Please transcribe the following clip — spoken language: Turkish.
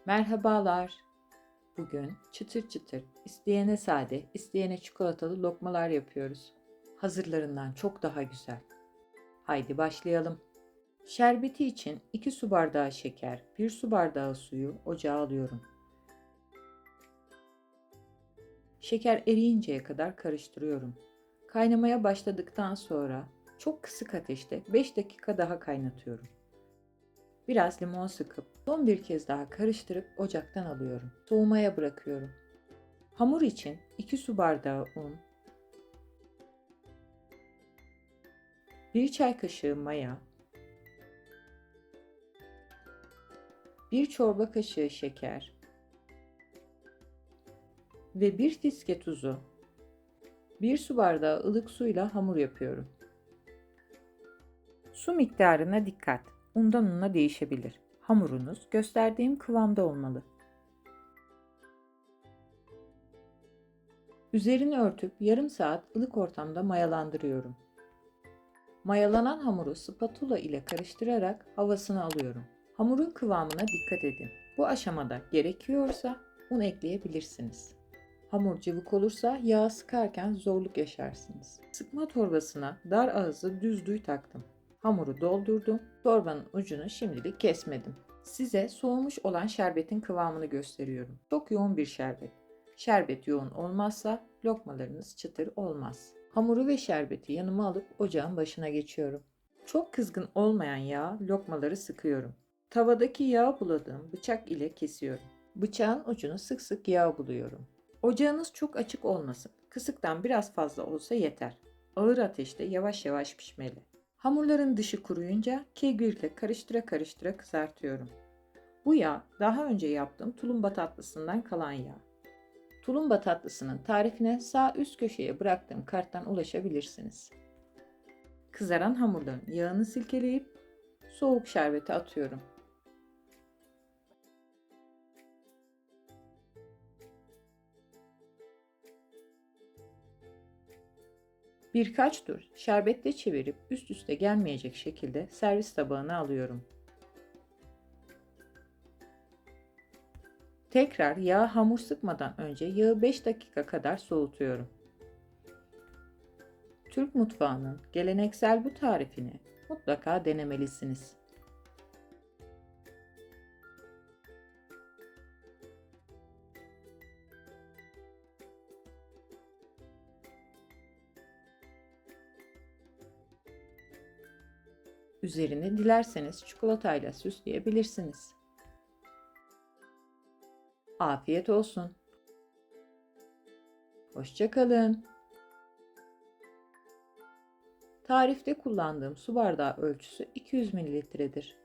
Merhabalar. Bugün çıtır çıtır, isteyene sade, isteyene çikolatalı lokmalar yapıyoruz. Hazırlarından çok daha güzel. Haydi başlayalım. Şerbeti için 2 su bardağı şeker, 1 su bardağı suyu ocağa alıyorum. Şeker eriyinceye kadar karıştırıyorum. Kaynamaya başladıktan sonra çok kısık ateşte 5 dakika daha kaynatıyorum. Biraz limon sıkıp son bir kez daha karıştırıp ocaktan alıyorum. Soğumaya bırakıyorum. Hamur için 2 su bardağı un, 1 çay kaşığı maya, 1 çorba kaşığı şeker ve 1 fiske tuzu, 1 su bardağı ılık suyla hamur yapıyorum. Su miktarına dikkat. Undan una değişebilir. Hamurunuz gösterdiğim kıvamda olmalı. Üzerini örtüp yarım saat ılık ortamda mayalandırıyorum. Mayalanan hamuru spatula ile karıştırarak havasını alıyorum. Hamurun kıvamına dikkat edin. Bu aşamada gerekiyorsa un ekleyebilirsiniz. Hamur cıvık olursa yağı sıkarken zorluk yaşarsınız. Sıkma torbasına dar ağızlı düz duy taktım. Hamuru doldurdum. Torbanın ucunu şimdilik kesmedim. Size soğumuş olan şerbetin kıvamını gösteriyorum. Çok yoğun bir şerbet. Şerbet yoğun olmazsa lokmalarınız çıtır olmaz. Hamuru ve şerbeti yanıma alıp ocağın başına geçiyorum. Çok kızgın olmayan yağ lokmaları sıkıyorum. Tavadaki yağı buladığım bıçak ile kesiyorum. Bıçağın ucunu sık sık yağ buluyorum. Ocağınız çok açık olmasın. Kısıktan biraz fazla olsa yeter. Ağır ateşte yavaş yavaş pişmeli. Hamurların dışı kuruyunca kevgirle karıştıra karıştıra kızartıyorum. Bu yağ daha önce yaptığım tulumba tatlısından kalan yağ. Tulumba tatlısının tarifine sağ üst köşeye bıraktığım karttan ulaşabilirsiniz. Kızaran hamurların yağını silkeleyip soğuk şerbete atıyorum. Birkaç tur şerbetle çevirip üst üste gelmeyecek şekilde servis tabağına alıyorum. Tekrar yağ hamur sıkmadan önce yağı 5 dakika kadar soğutuyorum. Türk mutfağının geleneksel bu tarifini mutlaka denemelisiniz. Üzerini dilerseniz çikolatayla süsleyebilirsiniz. Afiyet olsun. Hoşça kalın. Tarifte kullandığım su bardağı ölçüsü 200 mililitredir.